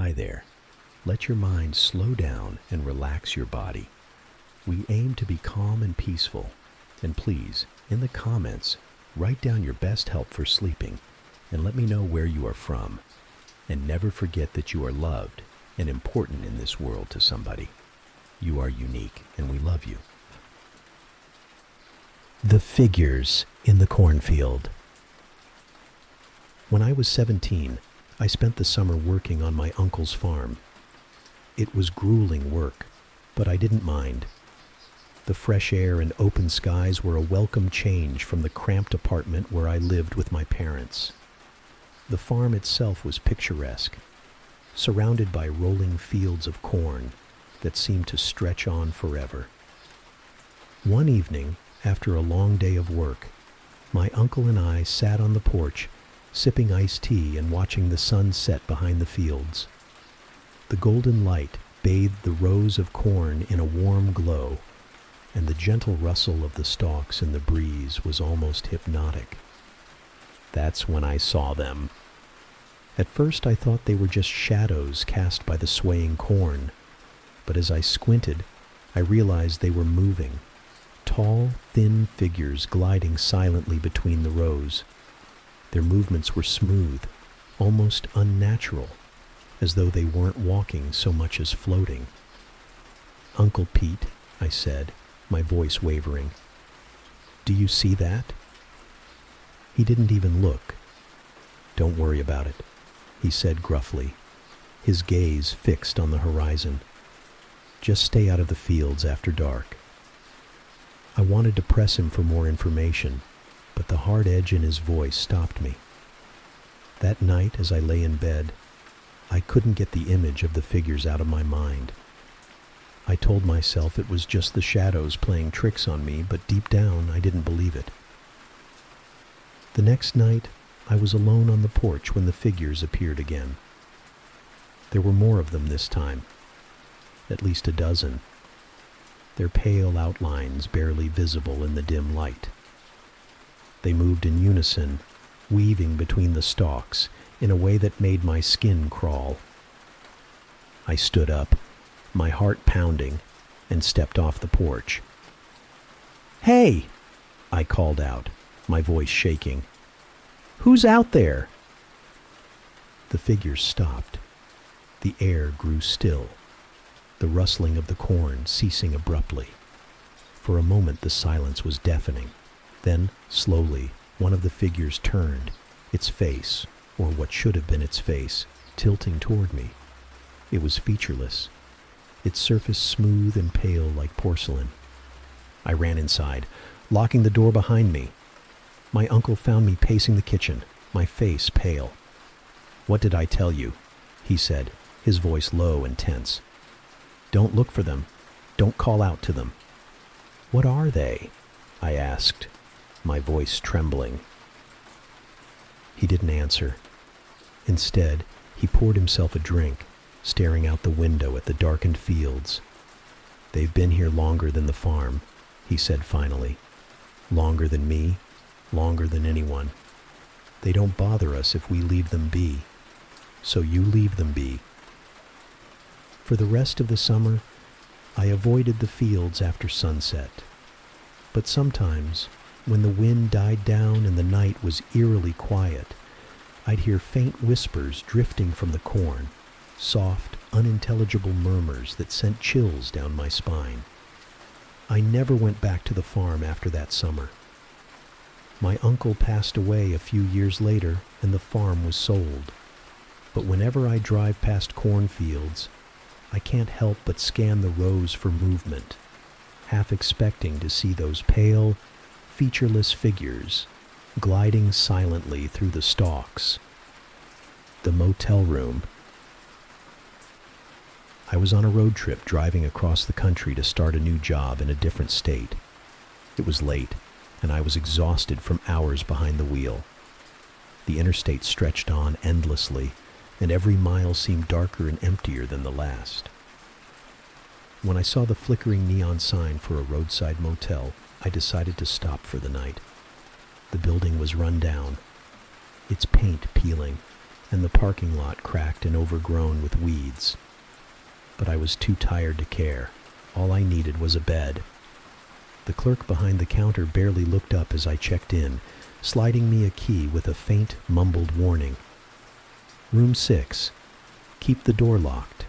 Hi there. Let your mind slow down and relax your body. We aim to be calm and peaceful. And please, in the comments, write down your best help for sleeping and let me know where you are from. And never forget that you are loved and important in this world to somebody. You are unique and we love you. The figures in the cornfield. When I was 17, I spent the summer working on my uncle's farm. It was grueling work, but I didn't mind. The fresh air and open skies were a welcome change from the cramped apartment where I lived with my parents. The farm itself was picturesque, surrounded by rolling fields of corn that seemed to stretch on forever. One evening, after a long day of work, my uncle and I sat on the porch, sipping iced tea and watching the sun set behind the fields. The golden light bathed the rows of corn in a warm glow, and the gentle rustle of the stalks in the breeze was almost hypnotic. That's when I saw them. At first I thought they were just shadows cast by the swaying corn, but as I squinted, I realized they were moving. Tall, thin figures gliding silently between the rows. Their movements were smooth, almost unnatural, as though they weren't walking so much as floating. "Uncle Pete," I said, my voice wavering, "do you see that?" He didn't even look. "Don't worry about it," he said gruffly, his gaze fixed on the horizon. "Just stay out of the fields after dark." I wanted to press him for more information, but the hard edge in his voice stopped me. That night, as I lay in bed, I couldn't get the image of the figures out of my mind. I told myself it was just the shadows playing tricks on me, but deep down I didn't believe it. The next night, I was alone on the porch when the figures appeared again. There were more of them this time, at least a dozen, their pale outlines barely visible in the dim light. They moved in unison, weaving between the stalks in a way that made my skin crawl. I stood up, my heart pounding, and stepped off the porch. "Hey!" I called out, my voice shaking. "Who's out there?" The figures stopped. The air grew still, the rustling of the corn ceasing abruptly. For a moment the silence was deafening. Then, slowly, one of the figures turned, its face, or what should have been its face, tilting toward me. It was featureless, its surface smooth and pale like porcelain. I ran inside, locking the door behind me. My uncle found me pacing the kitchen, my face pale. "What did I tell you?" he said, his voice low and tense. "Don't look for them. Don't call out to them." "What are they?" I asked, my voice trembling. He didn't answer. Instead, he poured himself a drink, staring out the window at the darkened fields. "They've been here longer than the farm," he said finally. "Longer than me, longer than anyone. They don't bother us if we leave them be. So you leave them be." For the rest of the summer, I avoided the fields after sunset. But sometimes, when the wind died down and the night was eerily quiet, I'd hear faint whispers drifting from the corn, soft, unintelligible murmurs that sent chills down my spine. I never went back to the farm after that summer. My uncle passed away a few years later and the farm was sold. But whenever I drive past cornfields, I can't help but scan the rows for movement, half expecting to see those pale, featureless figures gliding silently through the stalks. The motel room. I was on a road trip driving across the country to start a new job in a different state. It was late, and I was exhausted from hours behind the wheel. The interstate stretched on endlessly, and every mile seemed darker and emptier than the last. When I saw the flickering neon sign for a roadside motel, I decided to stop for the night. The building was run down, its paint peeling, and the parking lot cracked and overgrown with weeds. But I was too tired to care. All I needed was a bed. The clerk behind the counter barely looked up as I checked in, sliding me a key with a faint, mumbled warning. "Room 6. Keep the door locked."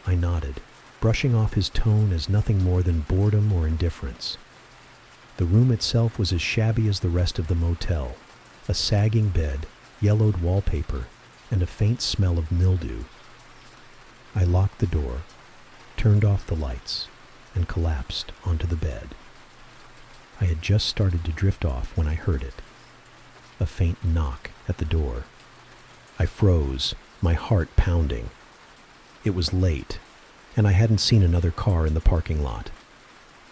I nodded, brushing off his tone as nothing more than boredom or indifference. The room itself was as shabby as the rest of the motel. A sagging bed, yellowed wallpaper, and a faint smell of mildew. I locked the door, turned off the lights, and collapsed onto the bed. I had just started to drift off when I heard it. A faint knock at the door. I froze, my heart pounding. It was late, and I hadn't seen another car in the parking lot.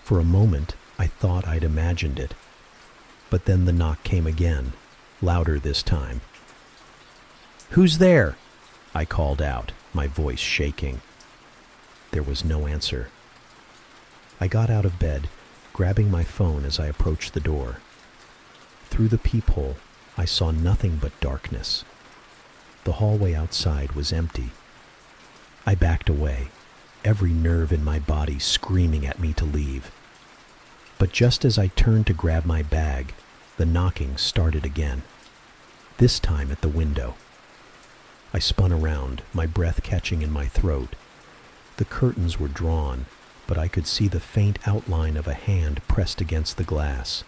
For a moment, I thought I'd imagined it. But then the knock came again, louder this time. "Who's there?" I called out, my voice shaking. There was no answer. I got out of bed, grabbing my phone as I approached the door. Through the peephole, I saw nothing but darkness. The hallway outside was empty. I backed away, every nerve in my body screaming at me to leave. But just as I turned to grab my bag, the knocking started again, this time at the window. I spun around, my breath catching in my throat. The curtains were drawn, but I could see the faint outline of a hand pressed against the glass.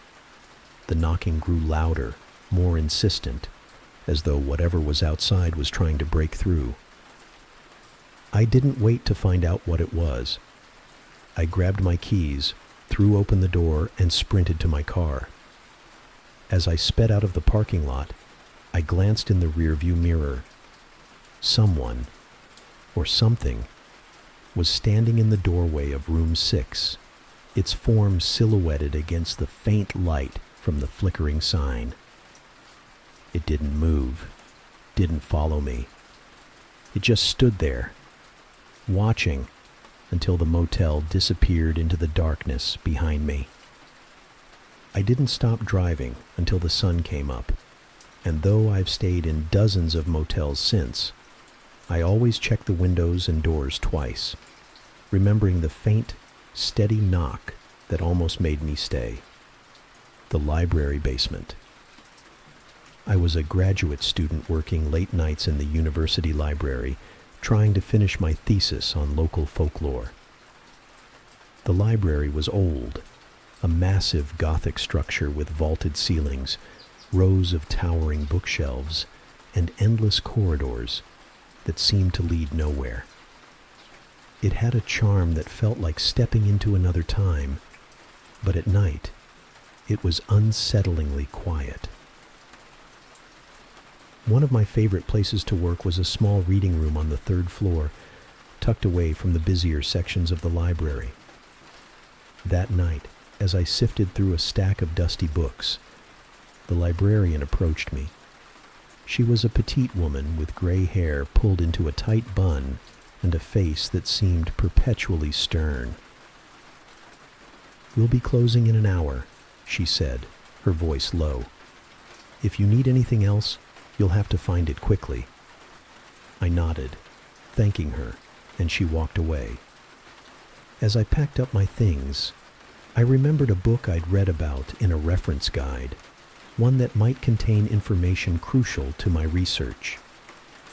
The knocking grew louder, more insistent, as though whatever was outside was trying to break through. I didn't wait to find out what it was. I grabbed my keys, threw open the door, and sprinted to my car. As I sped out of the parking lot, I glanced in the rearview mirror. Someone, or something, was standing in the doorway of room 6, its form silhouetted against the faint light from the flickering sign. It didn't move, didn't follow me. It just stood there, watching until the motel disappeared into the darkness behind me. I didn't stop driving until the sun came up, and though I've stayed in dozens of motels since, I always check the windows and doors twice, remembering the faint, steady knock that almost made me stay. The library basement. I was a graduate student working late nights in the university library, trying to finish my thesis on local folklore. The library was old, a massive Gothic structure with vaulted ceilings, rows of towering bookshelves, and endless corridors that seemed to lead nowhere. It had a charm that felt like stepping into another time, but at night, it was unsettlingly quiet. One of my favorite places to work was a small reading room on the 3rd floor, tucked away from the busier sections of the library. That night, as I sifted through a stack of dusty books, the librarian approached me. She was a petite woman with gray hair pulled into a tight bun and a face that seemed perpetually stern. "We'll be closing in an hour," she said, her voice low. "If you need anything else, you'll have to find it quickly." I nodded, thanking her, and she walked away. As I packed up my things, I remembered a book I'd read about in a reference guide, one that might contain information crucial to my research.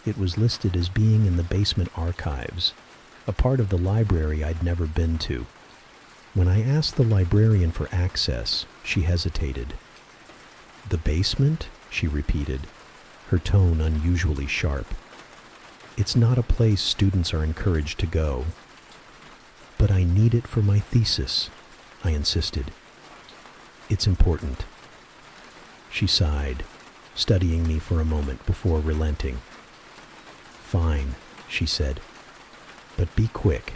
It was listed as being in the basement archives, a part of the library I'd never been to. When I asked the librarian for access, she hesitated. "The basement?" she repeated, her tone unusually sharp. "It's not a place students are encouraged to go." "But I need it for my thesis," I insisted. "It's important." She sighed, studying me for a moment before relenting. "Fine," she said, "but be quick,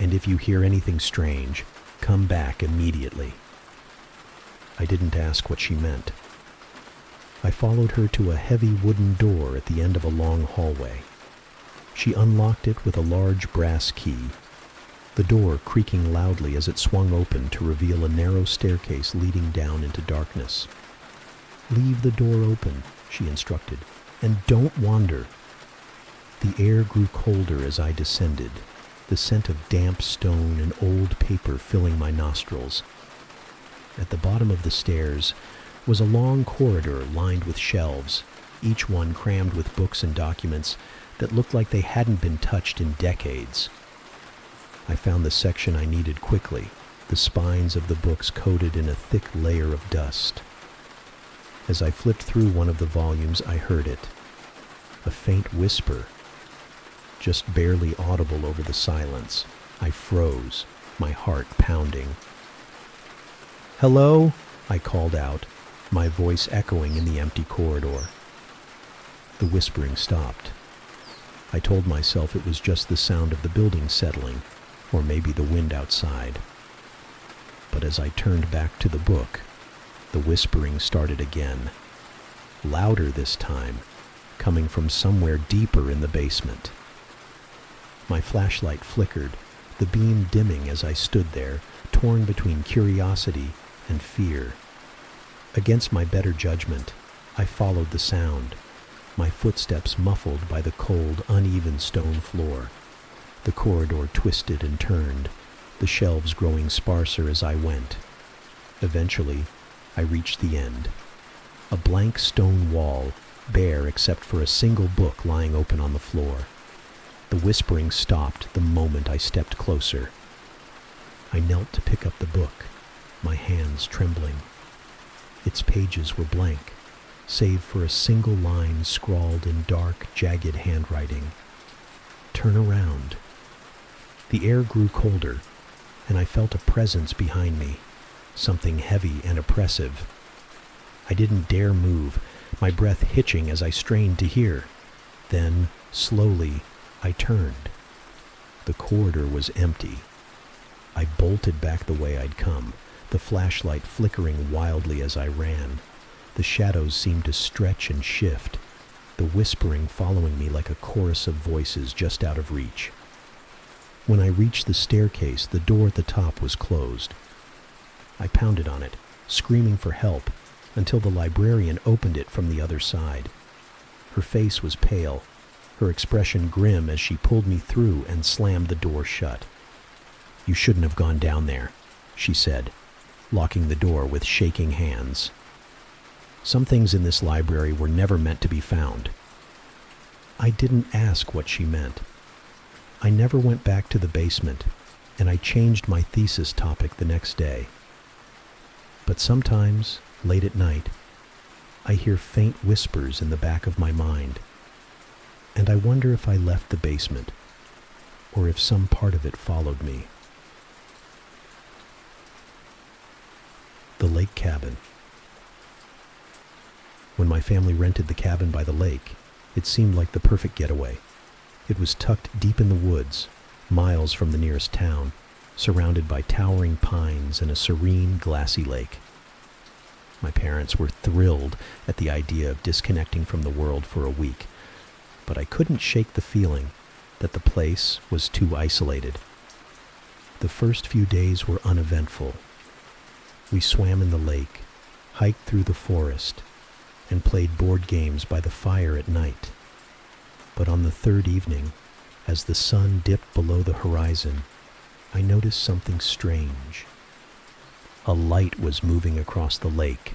and if you hear anything strange, come back immediately." I didn't ask what she meant. I followed her to a heavy wooden door at the end of a long hallway. She unlocked it with a large brass key, the door creaking loudly as it swung open to reveal a narrow staircase leading down into darkness. "Leave the door open," she instructed. And don't wander. The air grew colder as I descended, the scent of damp stone and old paper filling my nostrils. At the bottom of the stairs was a long corridor lined with shelves, each one crammed with books and documents that looked like they hadn't been touched in decades. I found the section I needed quickly, the spines of the books coated in a thick layer of dust. As I flipped through one of the volumes, I heard it. A faint whisper, just barely audible over the silence. I froze, my heart pounding. "Hello?" I called out, my voice echoing in the empty corridor. The whispering stopped. I told myself it was just the sound of the building settling, or maybe the wind outside. But as I turned back to the book, the whispering started again, louder this time, coming from somewhere deeper in the basement. My flashlight flickered, the beam dimming as I stood there, torn between curiosity and fear. Against my better judgment, I followed the sound, my footsteps muffled by the cold, uneven stone floor. The corridor twisted and turned, the shelves growing sparser as I went. Eventually, I reached the end. A blank stone wall, bare except for a single book lying open on the floor. The whispering stopped the moment I stepped closer. I knelt to pick up the book, my hands trembling. Its pages were blank, save for a single line scrawled in dark, jagged handwriting. "Turn around." The air grew colder, and I felt a presence behind me, something heavy and oppressive. I didn't dare move, my breath hitching as I strained to hear. Then, slowly, I turned. The corridor was empty. I bolted back the way I'd come, the flashlight flickering wildly as I ran. The shadows seemed to stretch and shift, the whispering following me like a chorus of voices just out of reach. When I reached the staircase, the door at the top was closed. I pounded on it, screaming for help, until the librarian opened it from the other side. Her face was pale, her expression grim as she pulled me through and slammed the door shut. "You shouldn't have gone down there," she said, locking the door with shaking hands. Some things in this library were never meant to be found. I didn't ask what she meant. I never went back to the basement, and I changed my thesis topic the next day. But sometimes, late at night, I hear faint whispers in the back of my mind, and I wonder if I left the basement, or if some part of it followed me. The lake cabin. When my family rented the cabin by the lake, it seemed like the perfect getaway. It was tucked deep in the woods, miles from the nearest town, surrounded by towering pines and a serene, glassy lake. My parents were thrilled at the idea of disconnecting from the world for a week, but I couldn't shake the feeling that the place was too isolated. The first few days were uneventful. We swam in the lake, hiked through the forest, and played board games by the fire at night. But on the third evening, as the sun dipped below the horizon, I noticed something strange. A light was moving across the lake.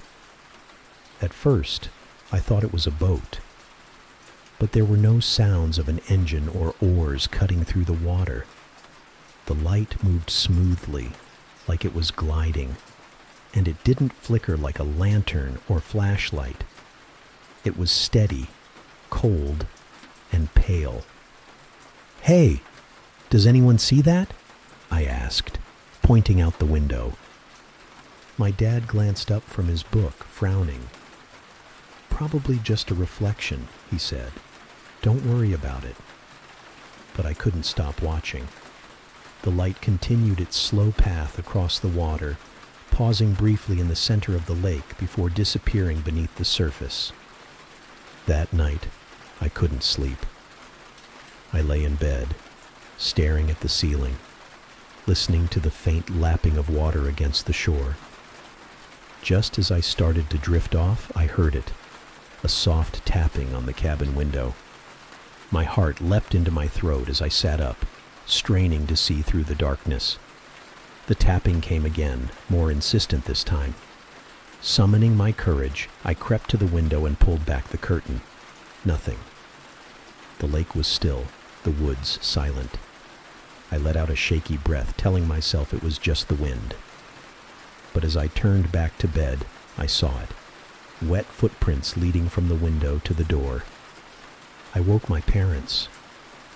At first, I thought it was a boat, but there were no sounds of an engine or oars cutting through the water. The light moved smoothly, like it was gliding, and it didn't flicker like a lantern or flashlight. It was steady, cold, and pale. "Hey, does anyone see that?" I asked, pointing out the window. My dad glanced up from his book, frowning. "Probably just a reflection," he said. "Don't worry about it." But I couldn't stop watching. The light continued its slow path across the water, pausing briefly in the center of the lake before disappearing beneath the surface. That night, I couldn't sleep. I lay in bed, staring at the ceiling, listening to the faint lapping of water against the shore. Just as I started to drift off, I heard it, a soft tapping on the cabin window. My heart leapt into my throat as I sat up, straining to see through the darkness. The tapping came again, more insistent this time. Summoning my courage, I crept to the window and pulled back the curtain. Nothing. The lake was still, the woods silent. I let out a shaky breath, telling myself it was just the wind. But as I turned back to bed, I saw it. Wet footprints leading from the window to the door. I woke my parents,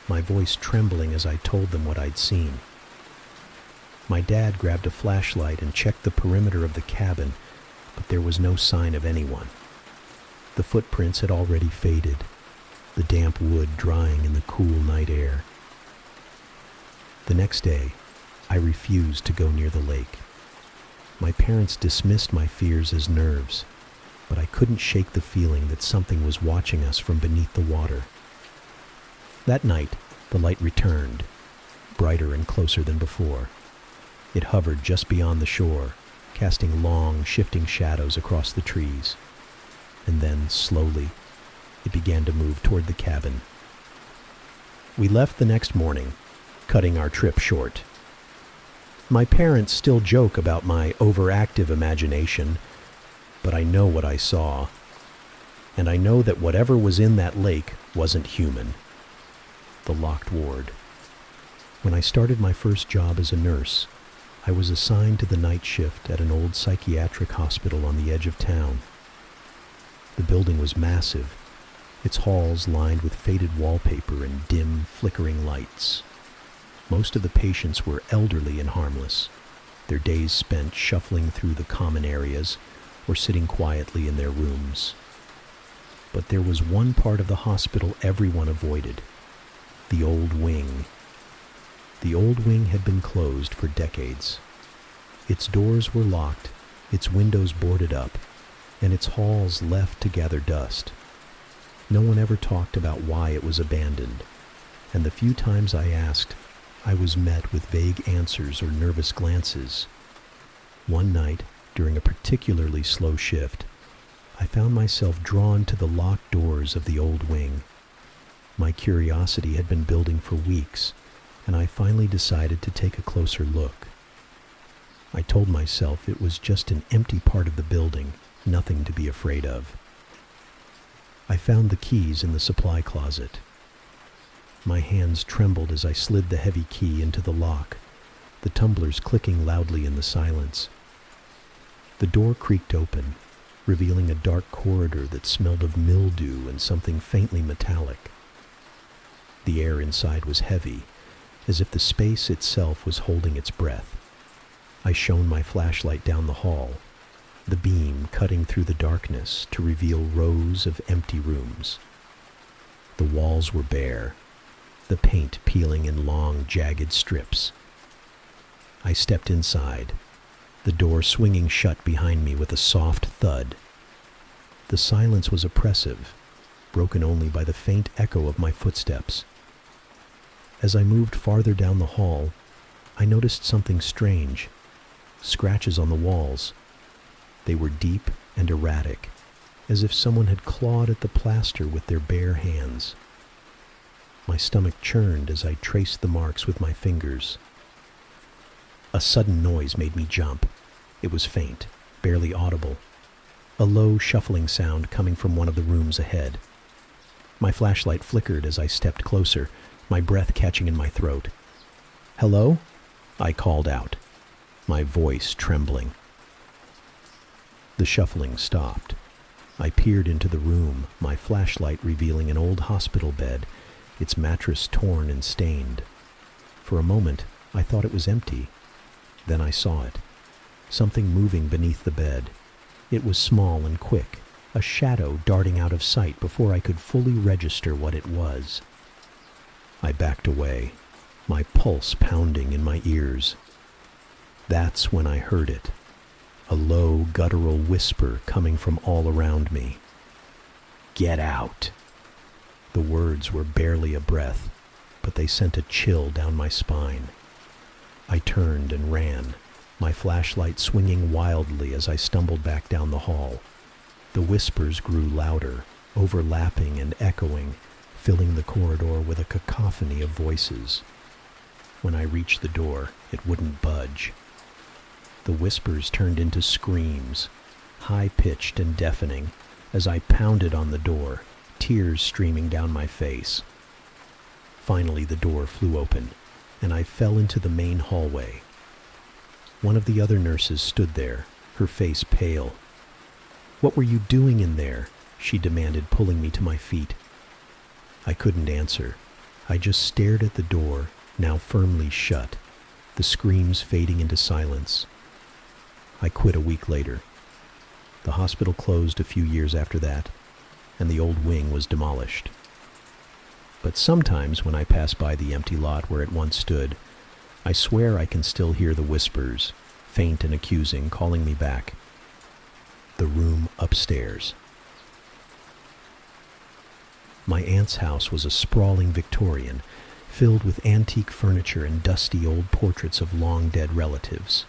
my voice trembling as I told them what I'd seen. My dad grabbed a flashlight and checked the perimeter of the cabin, but there was no sign of anyone. The footprints had already faded, the damp wood drying in the cool night air. The next day, I refused to go near the lake. My parents dismissed my fears as nerves, but I couldn't shake the feeling that something was watching us from beneath the water. That night, the light returned, brighter and closer than before. It hovered just beyond the shore, casting long, shifting shadows across the trees. And then, slowly, it began to move toward the cabin. We left the next morning, cutting our trip short. My parents still joke about my overactive imagination, but I know what I saw, and I know that whatever was in that lake wasn't human. The locked ward. When I started my first job as a nurse, I was assigned to the night shift at an old psychiatric hospital on the edge of town. The building was massive, its halls lined with faded wallpaper and dim, flickering lights. Most of the patients were elderly and harmless, their days spent shuffling through the common areas or sitting quietly in their rooms. But there was one part of the hospital everyone avoided: the old wing. The old wing had been closed for decades. Its doors were locked, its windows boarded up, and its halls left to gather dust. No one ever talked about why it was abandoned, and the few times I asked, I was met with vague answers or nervous glances. One night, during a particularly slow shift, I found myself drawn to the locked doors of the old wing. My curiosity had been building for weeks, and I finally decided to take a closer look. I told myself it was just an empty part of the building, nothing to be afraid of. I found the keys in the supply closet. My hands trembled as I slid the heavy key into the lock, the tumblers clicking loudly in the silence. The door creaked open, revealing a dark corridor that smelled of mildew and something faintly metallic. The air inside was heavy, as if the space itself was holding its breath. I shone my flashlight down the hall, the beam cutting through the darkness to reveal rows of empty rooms. The walls were bare, the paint peeling in long, jagged strips. I stepped inside, the door swinging shut behind me with a soft thud. The silence was oppressive, broken only by the faint echo of my footsteps. As I moved farther down the hall, I noticed something strange. Scratches on the walls. They were deep and erratic, as if someone had clawed at the plaster with their bare hands. My stomach churned as I traced the marks with my fingers. A sudden noise made me jump. It was faint, barely audible. A low, shuffling sound coming from one of the rooms ahead. My flashlight flickered as I stepped closer, my breath catching in my throat. "Hello?" I called out, my voice trembling. The shuffling stopped. I peered into the room, my flashlight revealing an old hospital bed, its mattress torn and stained. For a moment, I thought it was empty. Then I saw it. Something moving beneath the bed. It was small and quick, a shadow darting out of sight before I could fully register what it was. I backed away, my pulse pounding in my ears. That's when I heard it, a low, guttural whisper coming from all around me. "Get out!" The words were barely a breath, but they sent a chill down my spine. I turned and ran, my flashlight swinging wildly as I stumbled back down the hall. The whispers grew louder, overlapping and echoing, filling the corridor with a cacophony of voices. When I reached the door, it wouldn't budge. The whispers turned into screams, high-pitched and deafening, as I pounded on the door, tears streaming down my face. Finally, the door flew open, and I fell into the main hallway. One of the other nurses stood there, her face pale. "What were you doing in there?" she demanded, pulling me to my feet. I couldn't answer. I just stared at the door, now firmly shut, the screams fading into silence. I quit a week later. The hospital closed a few years after that, and the old wing was demolished. But sometimes when I pass by the empty lot where it once stood, I swear I can still hear the whispers, faint and accusing, calling me back. The room upstairs. My aunt's house was a sprawling Victorian, filled with antique furniture and dusty old portraits of long-dead relatives.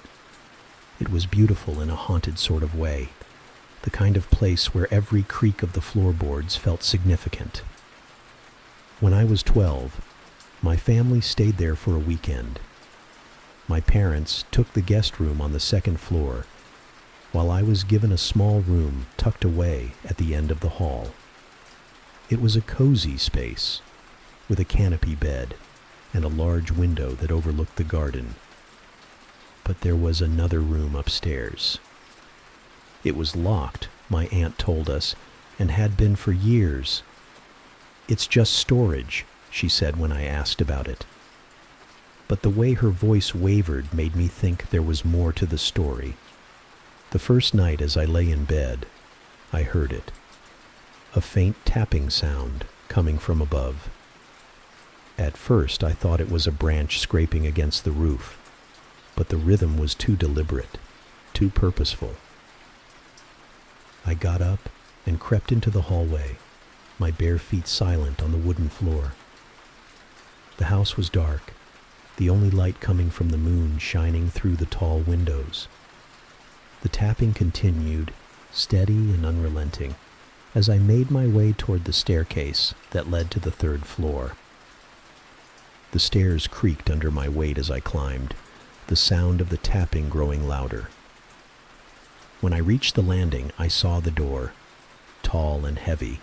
It was beautiful in a haunted sort of way, the kind of place where every creak of the floorboards felt significant. When I was 12, my family stayed there for a weekend. My parents took the guest room on the second floor, while I was given a small room tucked away at the end of the hall. It was a cozy space, with a canopy bed and a large window that overlooked the garden. But there was another room upstairs. It was locked, my aunt told us, and had been for years. "It's just storage," she said when I asked about it. But the way her voice wavered made me think there was more to the story. The first night as I lay in bed, I heard it. A faint tapping sound coming from above. At first I thought it was a branch scraping against the roof, but the rhythm was too deliberate, too purposeful. I got up and crept into the hallway, my bare feet silent on the wooden floor. The house was dark, the only light coming from the moon shining through the tall windows. The tapping continued, steady and unrelenting, as I made my way toward the staircase that led to the third floor. The stairs creaked under my weight as I climbed, the sound of the tapping growing louder. When I reached the landing, I saw the door, tall and heavy,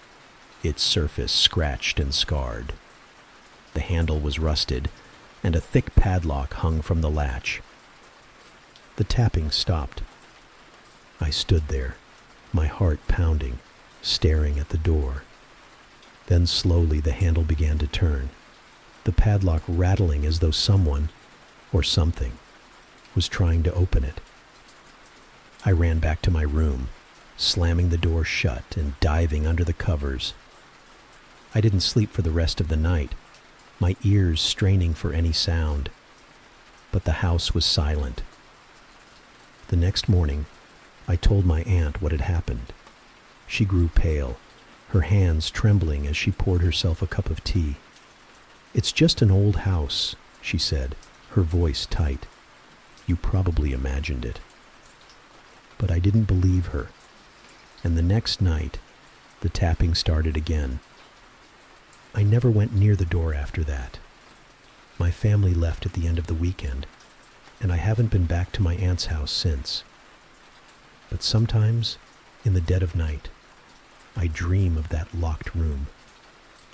its surface scratched and scarred. The handle was rusted, and a thick padlock hung from the latch. The tapping stopped. I stood there, my heart pounding, staring at the door. Then slowly the handle began to turn, the padlock rattling as though someone, or something, was trying to open it. I ran back to my room, slamming the door shut and diving under the covers. I didn't sleep for the rest of the night, my ears straining for any sound. But the house was silent. The next morning, I told my aunt what had happened. She grew pale, her hands trembling as she poured herself a cup of tea. "It's just an old house," she said, her voice tight. "You probably imagined it." But I didn't believe her, and the next night, the tapping started again. I never went near the door after that. My family left at the end of the weekend, and I haven't been back to my aunt's house since. But sometimes, in the dead of night, I dream of that locked room,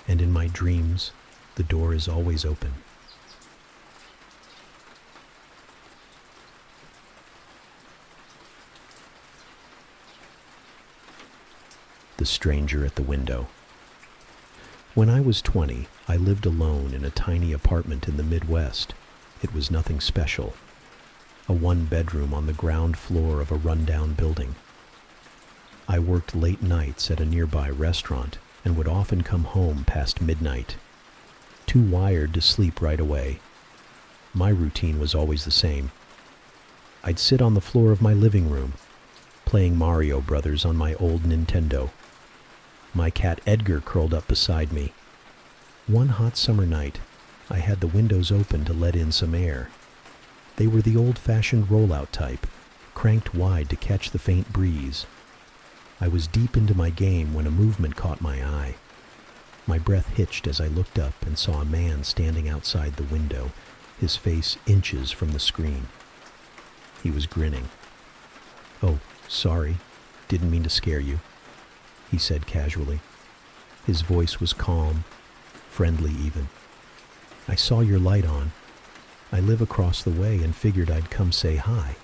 and in my dreams, the door is always open. The stranger at the window. When I was 20, I lived alone in a tiny apartment in the Midwest. It was nothing special. A one-bedroom on the ground floor of a rundown building. I worked late nights at a nearby restaurant and would often come home past midnight. Too wired to sleep right away. My routine was always the same. I'd sit on the floor of my living room, playing Mario Brothers on my old Nintendo. My cat Edgar curled up beside me. One hot summer night, I had the windows open to let in some air. They were the old-fashioned rollout type, cranked wide to catch the faint breeze. I was deep into my game when a movement caught my eye. My breath hitched as I looked up and saw a man standing outside the window, his face inches from the screen. He was grinning. "Oh, sorry. Didn't mean to scare you," he said casually. His voice was calm, friendly even. "I saw your light on. I live across the way and figured I'd come say hi."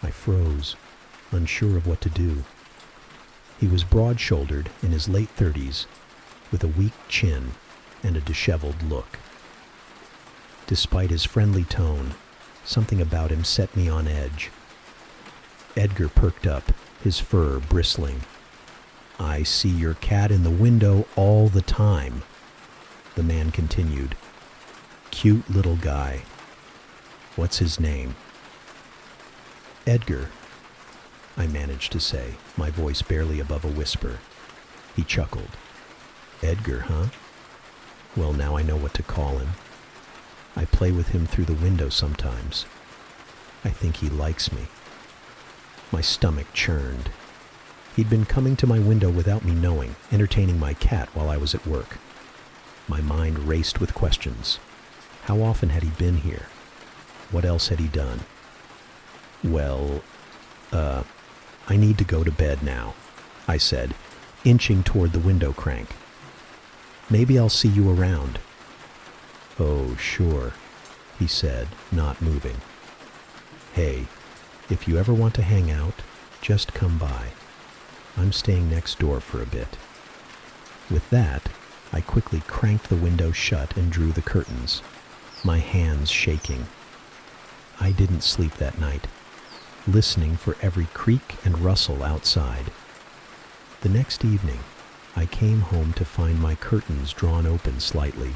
I froze, unsure of what to do. He was broad-shouldered, in his late 30s, with a weak chin and a disheveled look. Despite his friendly tone, something about him set me on edge. Edgar perked up, his fur bristling. "I see your cat in the window all the time," the man continued. "Cute little guy. What's his name?" "Edgar," I managed to say, my voice barely above a whisper. He chuckled. "Edgar, huh? Well, now I know what to call him. I play with him through the window sometimes. I think he likes me." My stomach churned. He'd been coming to my window without me knowing, entertaining my cat while I was at work. My mind raced with questions. How often had he been here? What else had he done? "Well, I need to go to bed now," I said, inching toward the window crank. "Maybe I'll see you around." "Oh, sure," he said, not moving. "Hey, if you ever want to hang out, just come by. I'm staying next door for a bit." With that, I quickly cranked the window shut and drew the curtains, my hands shaking. I didn't sleep that night, listening for every creak and rustle outside. The next evening, I came home to find my curtains drawn open slightly,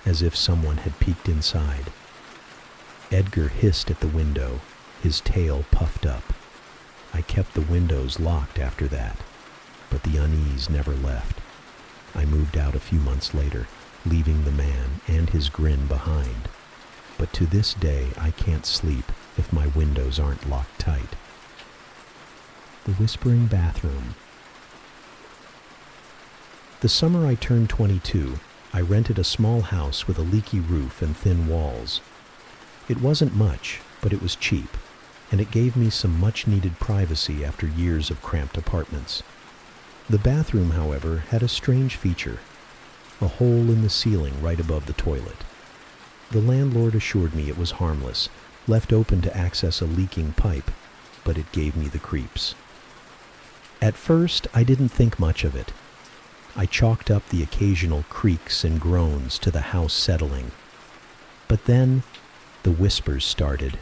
as if someone had peeked inside. Edgar hissed at the window, his tail puffed up. I kept the windows locked after that, but the unease never left. I moved out a few months later, leaving the man and his grin behind. But to this day, I can't sleep if my windows aren't locked tight. The Whispering Bathroom. The summer I turned 22, I rented a small house with a leaky roof and thin walls. It wasn't much, but it was cheap, and it gave me some much-needed privacy after years of cramped apartments. The bathroom, however, had a strange feature, a hole in the ceiling right above the toilet. The landlord assured me it was harmless, left open to access a leaking pipe, but it gave me the creeps. At first, I didn't think much of it. I chalked up the occasional creaks and groans to the house settling. But then, the whispers started.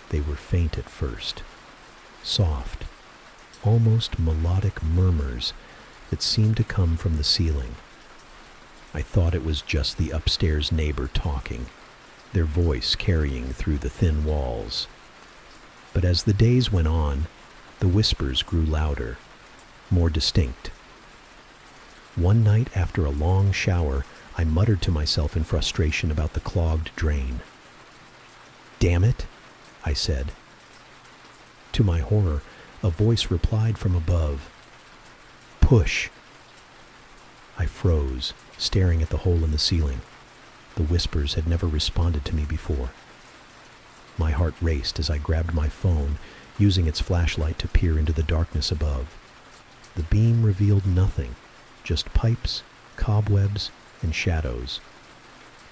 They were faint at first, soft, almost melodic murmurs that seemed to come from the ceiling. I thought it was just the upstairs neighbor talking, their voice carrying through the thin walls. But as the days went on, the whispers grew louder, more distinct. One night after a long shower, I muttered to myself in frustration about the clogged drain. "Damn it," I said. To my horror, a voice replied from above, "Push." I froze, staring at the hole in the ceiling. The whispers had never responded to me before. My heart raced as I grabbed my phone, using its flashlight to peer into the darkness above. The beam revealed nothing, just pipes, cobwebs, and shadows.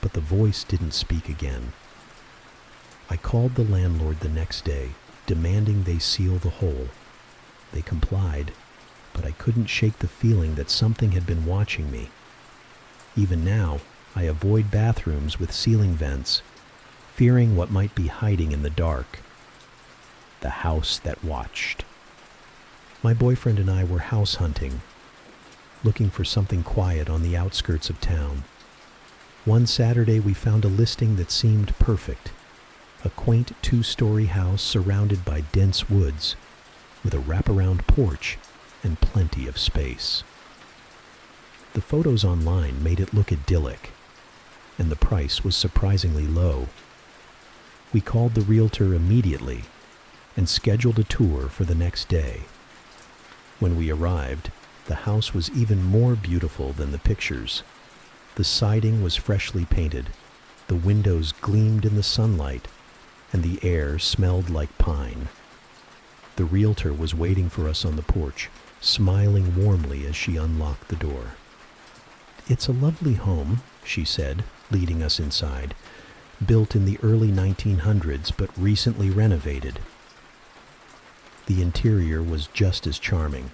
But the voice didn't speak again. I called the landlord the next day, demanding they seal the hole. They complied, but I couldn't shake the feeling that something had been watching me. Even now, I avoid bathrooms with ceiling vents, fearing what might be hiding in the dark. The house that watched. My boyfriend and I were house hunting, looking for something quiet on the outskirts of town. One Saturday, we found a listing that seemed perfect. A quaint 2-story house surrounded by dense woods, with a wraparound porch and plenty of space. The photos online made it look idyllic, and the price was surprisingly low. We called the realtor immediately and scheduled a tour for the next day. When we arrived, the house was even more beautiful than the pictures. The siding was freshly painted, the windows gleamed in the sunlight, and the air smelled like pine. The realtor was waiting for us on the porch, smiling warmly as she unlocked the door. "It's a lovely home," she said, leading us inside, "built in the early 1900s but recently renovated." The interior was just as charming.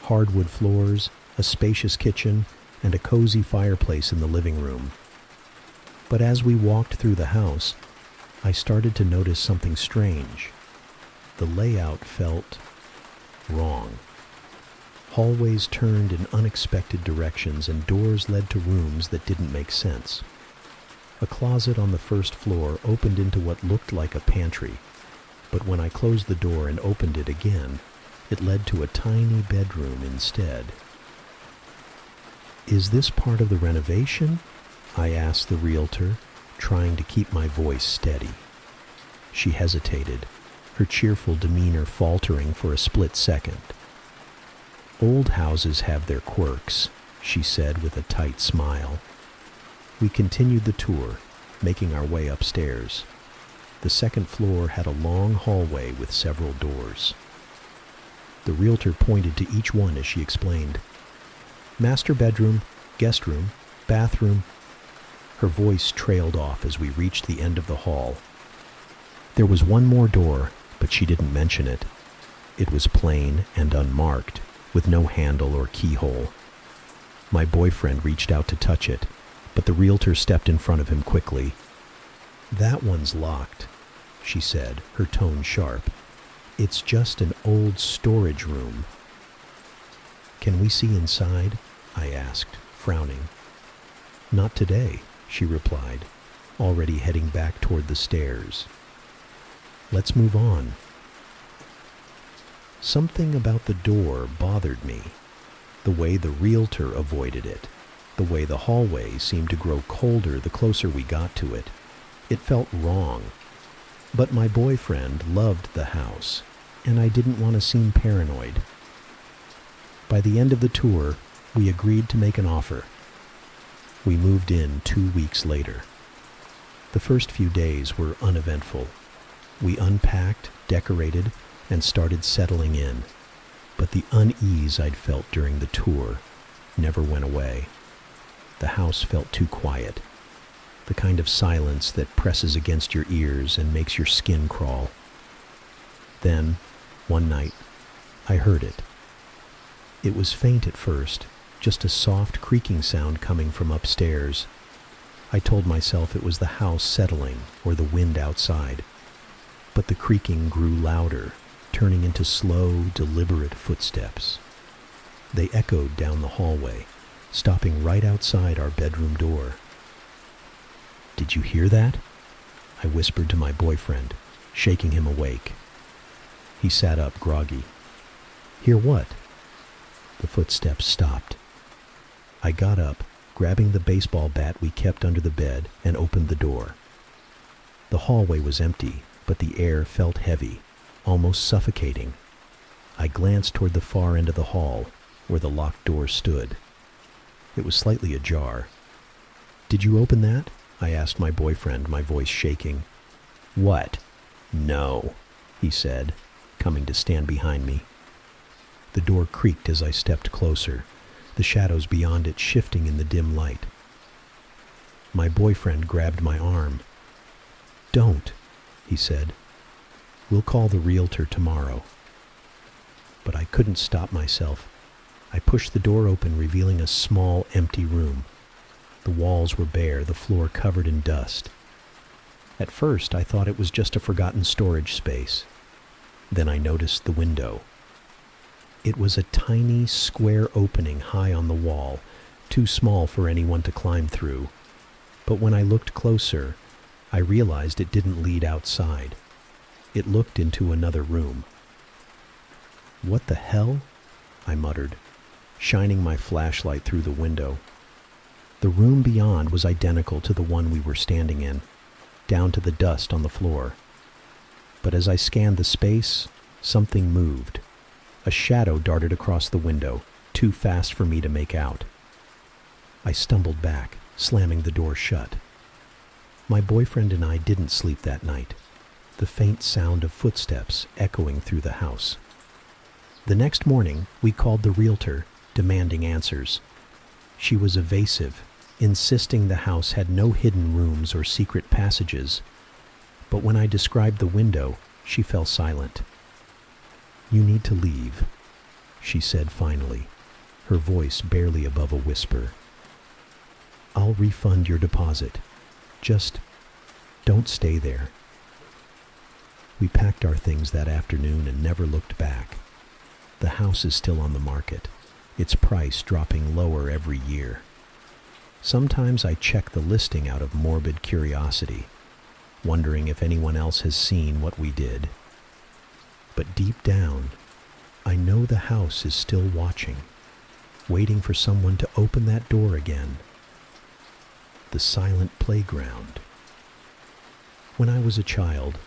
Hardwood floors, a spacious kitchen, and a cozy fireplace in the living room. But as we walked through the house, I started to notice something strange. The layout felt wrong. Hallways turned in unexpected directions and doors led to rooms that didn't make sense. A closet on the first floor opened into what looked like a pantry, but when I closed the door and opened it again, it led to a tiny bedroom instead. "Is this part of the renovation?" I asked the realtor, trying to keep my voice steady. She hesitated, her cheerful demeanor faltering for a split second. "Old houses have their quirks," she said with a tight smile. We continued the tour, making our way upstairs. The second floor had a long hallway with several doors. The realtor pointed to each one as she explained. "Master bedroom, guest room, bathroom." Her voice trailed off as we reached the end of the hall. There was one more door, but she didn't mention it. It was plain and unmarked, with no handle or keyhole. My boyfriend reached out to touch it, but the realtor stepped in front of him quickly. "That one's locked," she said, her tone sharp. "It's just an old storage room." "Can we see inside?" I asked, frowning. "Not today," she replied, already heading back toward the stairs. "Let's move on." Something about the door bothered me. The way the realtor avoided it, the way the hallway seemed to grow colder the closer we got to it. It felt wrong. But my boyfriend loved the house, and I didn't want to seem paranoid. By the end of the tour, we agreed to make an offer. We moved in 2 weeks later. The first few days were uneventful. We unpacked, decorated, and started settling in. But the unease I'd felt during the tour never went away. The house felt too quiet, the kind of silence that presses against your ears and makes your skin crawl. Then, one night, I heard it. It was faint at first, just a soft creaking sound coming from upstairs. I told myself it was the house settling or the wind outside. But the creaking grew louder, turning into slow, deliberate footsteps. They echoed down the hallway, stopping right outside our bedroom door. "Did you hear that?" I whispered to my boyfriend, shaking him awake. He sat up groggy. "Hear what?" The footsteps stopped. I got up, grabbing the baseball bat we kept under the bed, and opened the door. The hallway was empty, but the air felt heavy, almost suffocating. I glanced toward the far end of the hall, where the locked door stood. It was slightly ajar. "Did you open that?" I asked my boyfriend, my voice shaking. "What?" "No," he said, coming to stand behind me. The door creaked as I stepped closer, the shadows beyond it shifting in the dim light. My boyfriend grabbed my arm. "Don't," he said. "We'll call the realtor tomorrow." But I couldn't stop myself. I pushed the door open, revealing a small, empty room. The walls were bare, the floor covered in dust. At first, I thought it was just a forgotten storage space. Then I noticed the window. It was a tiny, square opening high on the wall, too small for anyone to climb through. But when I looked closer, I realized it didn't lead outside. It looked into another room. "What the hell?" I muttered, shining my flashlight through the window. The room beyond was identical to the one we were standing in, down to the dust on the floor. But as I scanned the space, something moved. A shadow darted across the window, too fast for me to make out. I stumbled back, slamming the door shut. My boyfriend and I didn't sleep that night, the faint sound of footsteps echoing through the house. The next morning, we called the realtor, demanding answers. She was evasive, insisting the house had no hidden rooms or secret passages. But when I described the window, she fell silent. "You need to leave," she said finally, her voice barely above a whisper. "I'll refund your deposit. Just don't stay there." We packed our things that afternoon and never looked back. The house is still on the market, its price dropping lower every year. Sometimes I check the listing out of morbid curiosity, wondering if anyone else has seen what we did. But deep down, I know the house is still watching, waiting for someone to open that door again. The silent playground. When I was a child,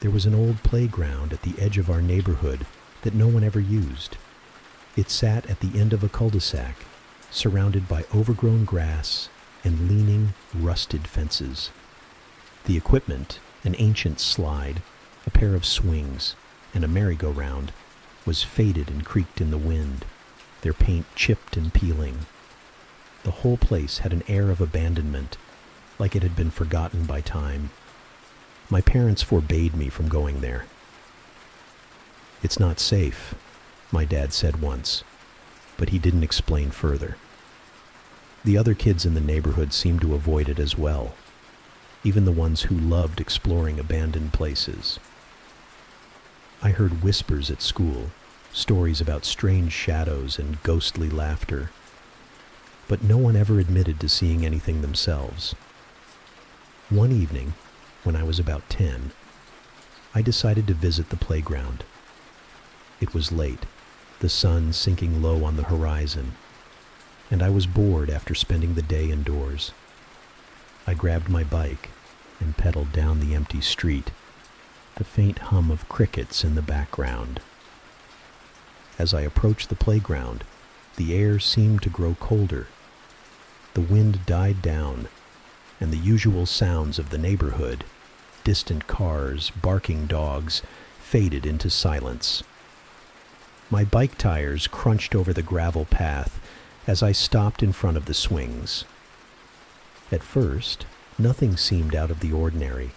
there was an old playground at the edge of our neighborhood that no one ever used. It sat at the end of a cul-de-sac, surrounded by overgrown grass and leaning, rusted fences. The equipment, an ancient slide, a pair of swings, and a merry-go-round, was faded and creaked in the wind, their paint chipped and peeling. The whole place had an air of abandonment, like it had been forgotten by time. My parents forbade me from going there. "It's not safe," my dad said once, but he didn't explain further. The other kids in the neighborhood seemed to avoid it as well, even the ones who loved exploring abandoned places. I heard whispers at school, stories about strange shadows and ghostly laughter, but no one ever admitted to seeing anything themselves. One evening, when I was about 10, I decided to visit the playground. It was late, the sun sinking low on the horizon, and I was bored after spending the day indoors. I grabbed my bike and pedaled down the empty street, the faint hum of crickets in the background. As I approached the playground, the air seemed to grow colder. The wind died down, and the usual sounds of the neighborhood, distant cars, barking dogs, faded into silence. My bike tires crunched over the gravel path as I stopped in front of the swings. At first, nothing seemed out of the ordinary.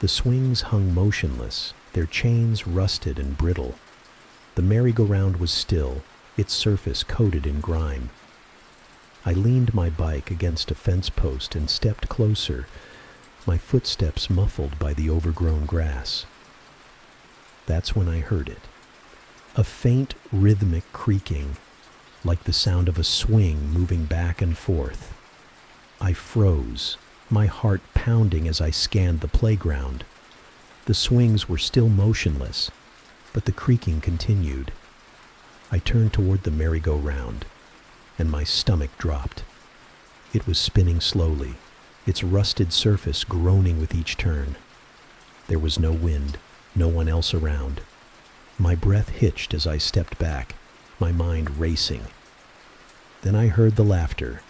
The swings hung motionless, their chains rusted and brittle. The merry-go-round was still, its surface coated in grime. I leaned my bike against a fence post and stepped closer, my footsteps muffled by the overgrown grass. That's when I heard it. A faint, rhythmic creaking, like the sound of a swing moving back and forth. I froze, my heart pounding as I scanned the playground. The swings were still motionless, but the creaking continued. I turned toward the merry-go-round, and my stomach dropped. It was spinning slowly, its rusted surface groaning with each turn. There was no wind, no one else around. My breath hitched as I stepped back, my mind racing. Then I heard the laughter.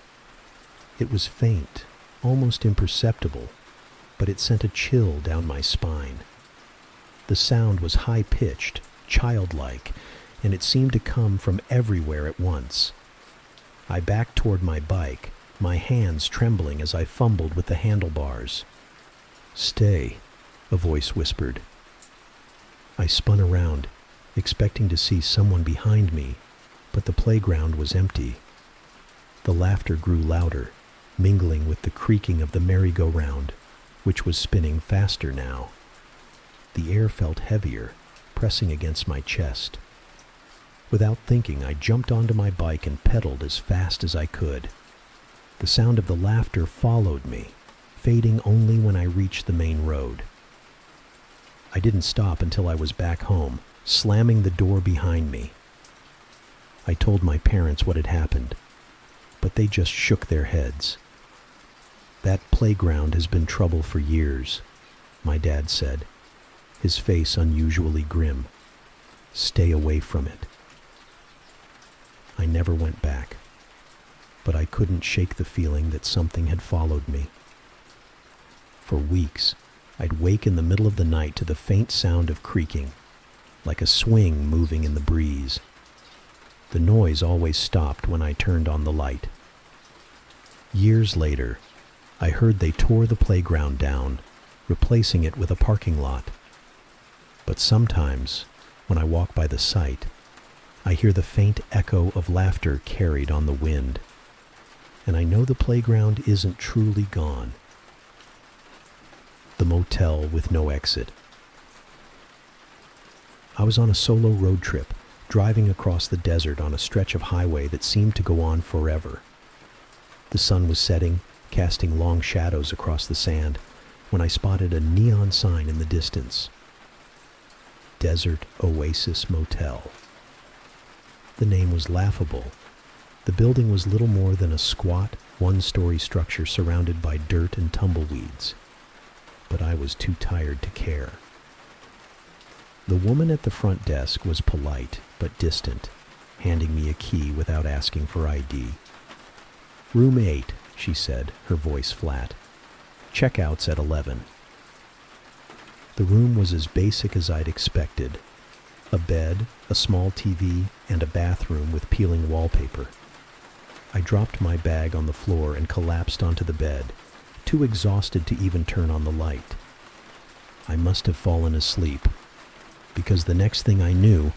It was faint, almost imperceptible, but it sent a chill down my spine. The sound was high-pitched, childlike, and it seemed to come from everywhere at once. I backed toward my bike, my hands trembling as I fumbled with the handlebars. "Stay," a voice whispered. I spun around, expecting to see someone behind me, but the playground was empty. The laughter grew louder, mingling with the creaking of the merry-go-round, which was spinning faster now. The air felt heavier, pressing against my chest. Without thinking, I jumped onto my bike and pedaled as fast as I could. The sound of the laughter followed me, fading only when I reached the main road. I didn't stop until I was back home, slamming the door behind me. I told my parents what had happened, but they just shook their heads. "That playground has been trouble for years," my dad said, his face unusually grim. "Stay away from it." I never went back, but I couldn't shake the feeling that something had followed me. For weeks, I'd wake in the middle of the night to the faint sound of creaking, like a swing moving in the breeze. The noise always stopped when I turned on the light. Years later, I heard they tore the playground down, replacing it with a parking lot. But sometimes, when I walk by the site, I hear the faint echo of laughter carried on the wind, and I know the playground isn't truly gone. The motel with no exit. I was on a solo road trip, driving across the desert on a stretch of highway that seemed to go on forever. The sun was setting, casting long shadows across the sand, when I spotted a neon sign in the distance. Desert Oasis Motel. The name was laughable. The building was little more than a squat, one-story structure surrounded by dirt and tumbleweeds. But I was too tired to care. The woman at the front desk was polite but distant, handing me a key without asking for ID. "Room 8, she said, her voice flat. "Checkout's at 11. The room was as basic as I'd expected. A bed, a small TV, and a bathroom with peeling wallpaper. I dropped my bag on the floor and collapsed onto the bed, too exhausted to even turn on the light. I must have fallen asleep, because the next thing I knew,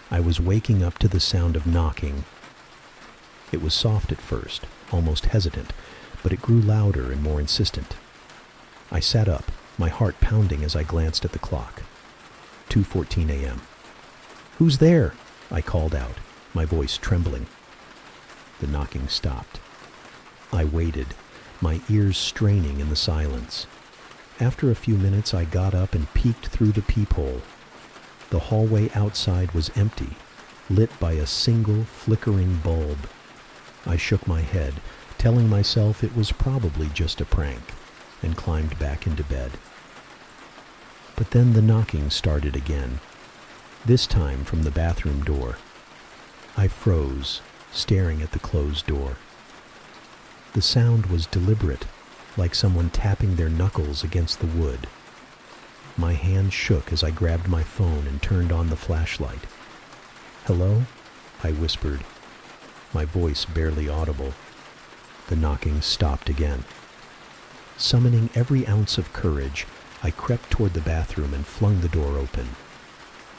I was waking up to the sound of knocking. It was soft at first, almost hesitant, but it grew louder and more insistent. I sat up, my heart pounding as I glanced at the clock. 2:14 a.m. "Who's there?" I called out, my voice trembling. The knocking stopped. I waited, my ears straining in the silence. After a few minutes, I got up and peeked through the peephole. The hallway outside was empty, lit by a single flickering bulb. I shook my head, telling myself it was probably just a prank, and climbed back into bed. But then the knocking started again, this time from the bathroom door. I froze, staring at the closed door. The sound was deliberate, like someone tapping their knuckles against the wood. My hand shook as I grabbed my phone and turned on the flashlight. "Hello?" I whispered, my voice barely audible. The knocking stopped again. Summoning every ounce of courage, I crept toward the bathroom and flung the door open.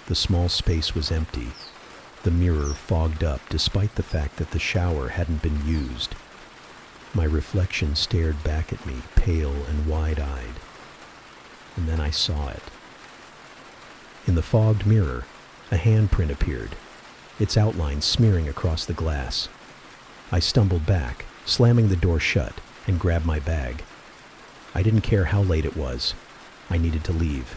The small space was empty, the mirror fogged up despite the fact that the shower hadn't been used. My reflection stared back at me, pale and wide-eyed. And then I saw it. In the fogged mirror, a handprint appeared, its outline smearing across the glass. I stumbled back, slamming the door shut, and grabbed my bag. I didn't care how late it was. I needed to leave.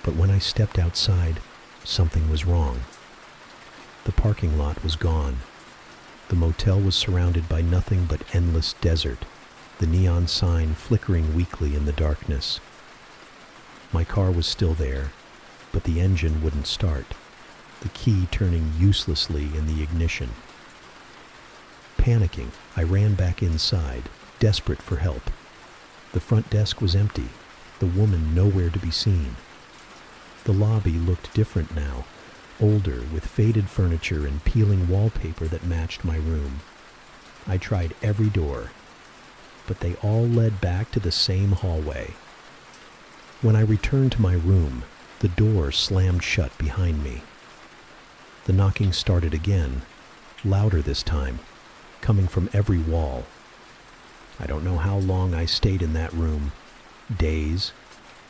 But when I stepped outside, something was wrong. The parking lot was gone. The motel was surrounded by nothing but endless desert, the neon sign flickering weakly in the darkness. My car was still there, but the engine wouldn't start, the key turning uselessly in the ignition. Panicking, I ran back inside, desperate for help. The front desk was empty, the woman nowhere to be seen. The lobby looked different now, older, with faded furniture and peeling wallpaper that matched my room. I tried every door, but they all led back to the same hallway. When I returned to my room, the door slammed shut behind me. The knocking started again, louder this time, coming from every wall. I don't know how long I stayed in that room. Days,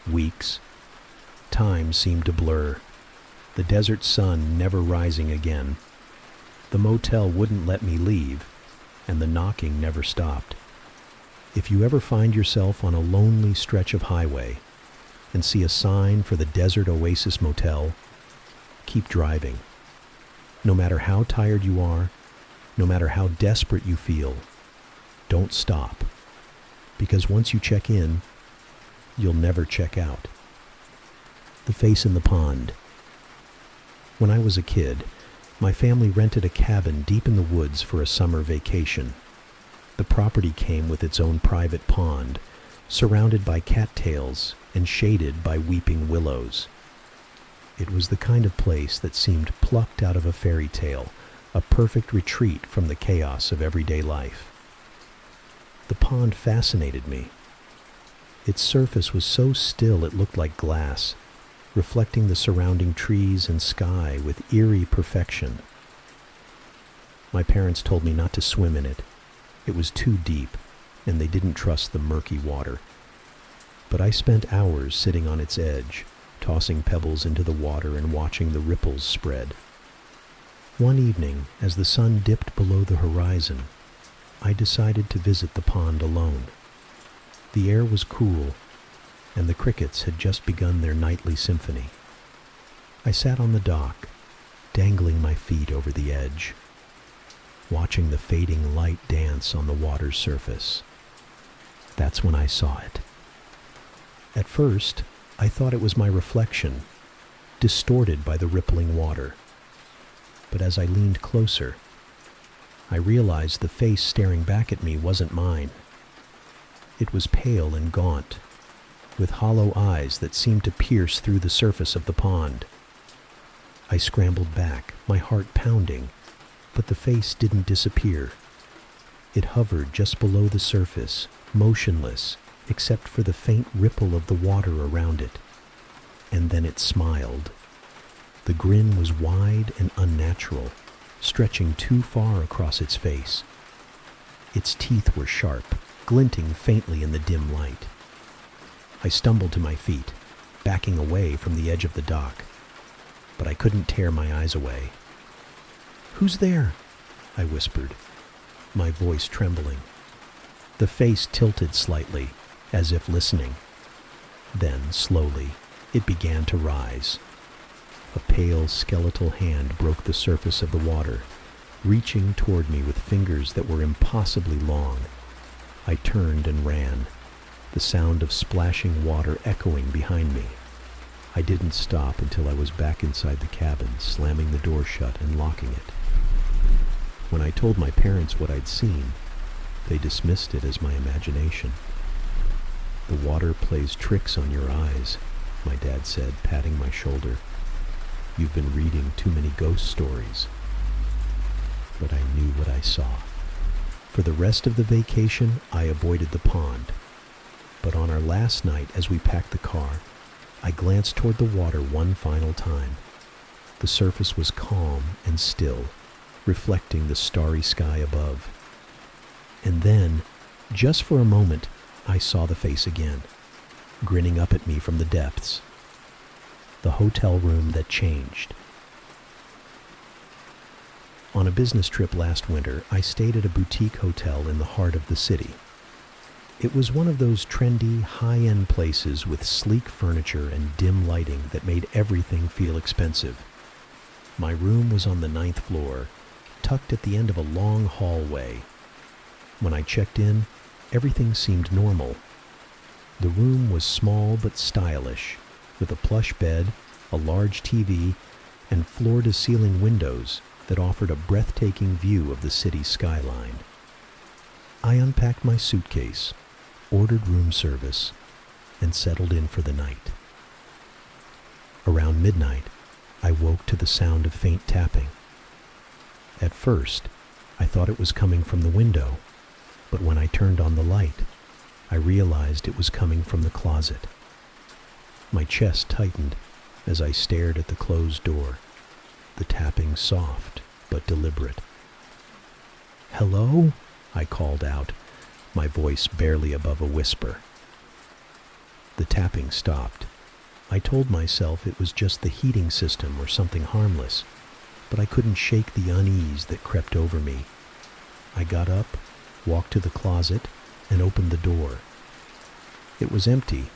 weeks. Time seemed to blur. The desert sun never rising again. The motel wouldn't let me leave, and the knocking never stopped. If you ever find yourself on a lonely stretch of highway and see a sign for the Desert Oasis Motel, keep driving. No matter how tired you are, no matter how desperate you feel, don't stop. Because once you check in, you'll never check out. The face in the pond. When I was a kid, My family rented a cabin deep in the woods for a summer vacation. The property came with its own private pond, surrounded by cattails and shaded by weeping willows. It was the kind of place that seemed plucked out of a fairy tale, a perfect retreat from the chaos of everyday life. The pond fascinated me. Its surface was so still it looked like glass, reflecting the surrounding trees and sky with eerie perfection. My parents told me not to swim in it. It was too deep, and they didn't trust the murky water. But I spent hours sitting on its edge, tossing pebbles into the water and watching the ripples spread. One evening, as the sun dipped below the horizon, I decided to visit the pond alone. The air was cool, and the crickets had just begun their nightly symphony. I sat on the dock, dangling my feet over the edge, watching the fading light dance on the water's surface. That's when I saw it. At first, I thought it was my reflection, distorted by the rippling water. But as I leaned closer, I realized the face staring back at me wasn't mine. It was pale and gaunt, with hollow eyes that seemed to pierce through the surface of the pond. I scrambled back, my heart pounding, but the face didn't disappear. It hovered just below the surface, motionless, except for the faint ripple of the water around it. And then it smiled. The grin was wide and unnatural, stretching too far across its face. Its teeth were sharp, glinting faintly in the dim light. I stumbled to my feet, backing away from the edge of the dock, but I couldn't tear my eyes away. "Who's there?" I whispered, my voice trembling. The face tilted slightly, as if listening. Then, slowly, it began to rise. A pale, skeletal hand broke the surface of the water, reaching toward me with fingers that were impossibly long. I turned and ran, the sound of splashing water echoing behind me. I didn't stop until I was back inside the cabin, slamming the door shut and locking it. When I told my parents what I'd seen, they dismissed it as my imagination. "The water plays tricks on your eyes," my dad said, patting my shoulder. "You've been reading too many ghost stories." But I knew what I saw. For the rest of the vacation, I avoided the pond. But on our last night, as we packed the car, I glanced toward the water one final time. The surface was calm and still, reflecting the starry sky above. And then, just for a moment, I saw the face again, grinning up at me from the depths. The hotel room that changed. On a business trip last winter, I stayed at a boutique hotel in the heart of the city. It was one of those trendy, high-end places with sleek furniture and dim lighting that made everything feel expensive. My room was on the 9th floor, tucked at the end of a long hallway. When I checked in, everything seemed normal. The room was small but stylish, with a plush bed, a large TV, and floor-to-ceiling windows that offered a breathtaking view of the city's skyline. I unpacked my suitcase, ordered room service, and settled in for the night. Around midnight, I woke to the sound of faint tapping. At first, I thought it was coming from the window, but when I turned on the light, I realized it was coming from the closet. My chest tightened as I stared at the closed door, the tapping soft but deliberate. "Hello?" I called out, my voice barely above a whisper. The tapping stopped. I told myself it was just the heating system or something harmless, but I couldn't shake the unease that crept over me. I got up, walked to the closet, and opened the door. It was empty,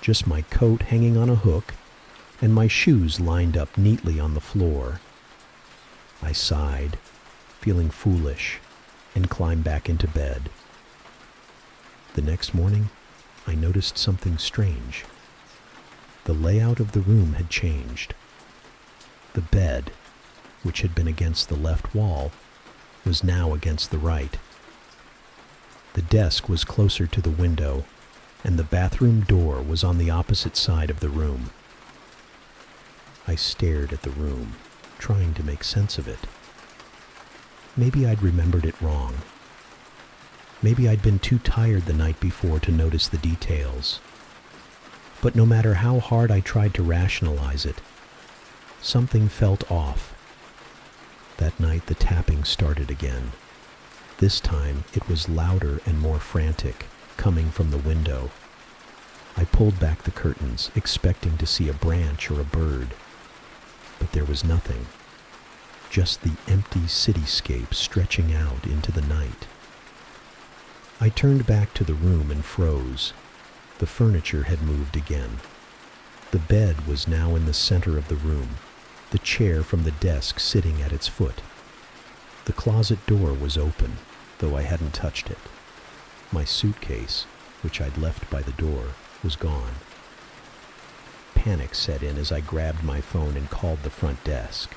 just my coat hanging on a hook and my shoes lined up neatly on the floor. I sighed, feeling foolish, and climbed back into bed. The next morning, I noticed something strange. The layout of the room had changed. The bed, which had been against the left wall, was now against the right. The desk was closer to the window, and the bathroom door was on the opposite side of the room. I stared at the room, trying to make sense of it. Maybe I'd remembered it wrong. Maybe I'd been too tired the night before to notice the details. But no matter how hard I tried to rationalize it, something felt off. That night the tapping started again. This time it was louder and more frantic, coming from the window. I pulled back the curtains, expecting to see a branch or a bird. But there was nothing. Just the empty cityscape stretching out into the night. I turned back to the room and froze. The furniture had moved again. The bed was now in the center of the room, the chair from the desk sitting at its foot. The closet door was open, though I hadn't touched it. My suitcase, which I'd left by the door, was gone. Panic set in as I grabbed my phone and called the front desk.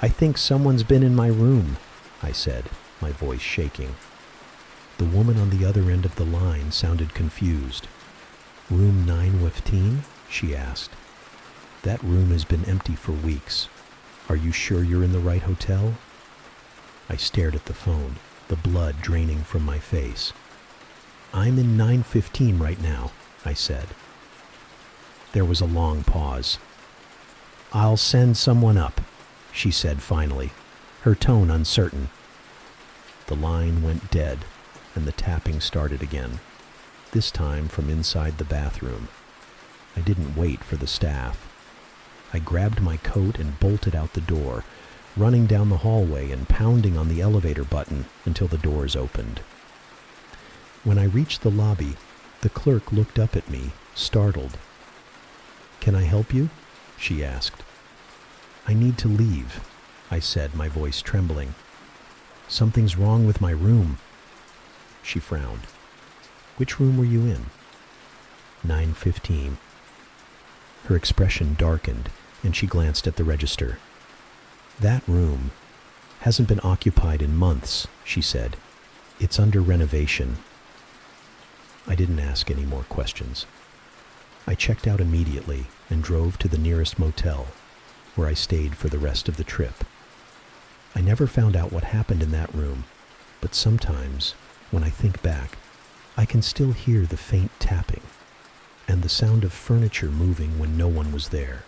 "I think someone's been in my room," I said, my voice shaking. The woman on the other end of the line sounded confused. "Room 915?" she asked. "That room has been empty for weeks. Are you sure you're in the right hotel?" I stared at the phone, the blood draining from my face. "I'm in 915 right now," I said. There was a long pause. "I'll send someone up," she said finally, her tone uncertain. The line went dead, and the tapping started again, this time from inside the bathroom. I didn't wait for the staff. I grabbed my coat and bolted out the door, running down the hallway and pounding on the elevator button until the doors opened. When I reached the lobby, the clerk looked up at me, startled. "Can I help you?" she asked. "I need to leave," I said, my voice trembling. "Something's wrong with my room." She frowned. "Which room were you in?" 915. Her expression darkened, and she glanced at the register. "That room hasn't been occupied in months," she said. "It's under renovation." I didn't ask any more questions. I checked out immediately and drove to the nearest motel, where I stayed for the rest of the trip. I never found out what happened in that room, but sometimes, when I think back, I can still hear the faint tapping and the sound of furniture moving when no one was there.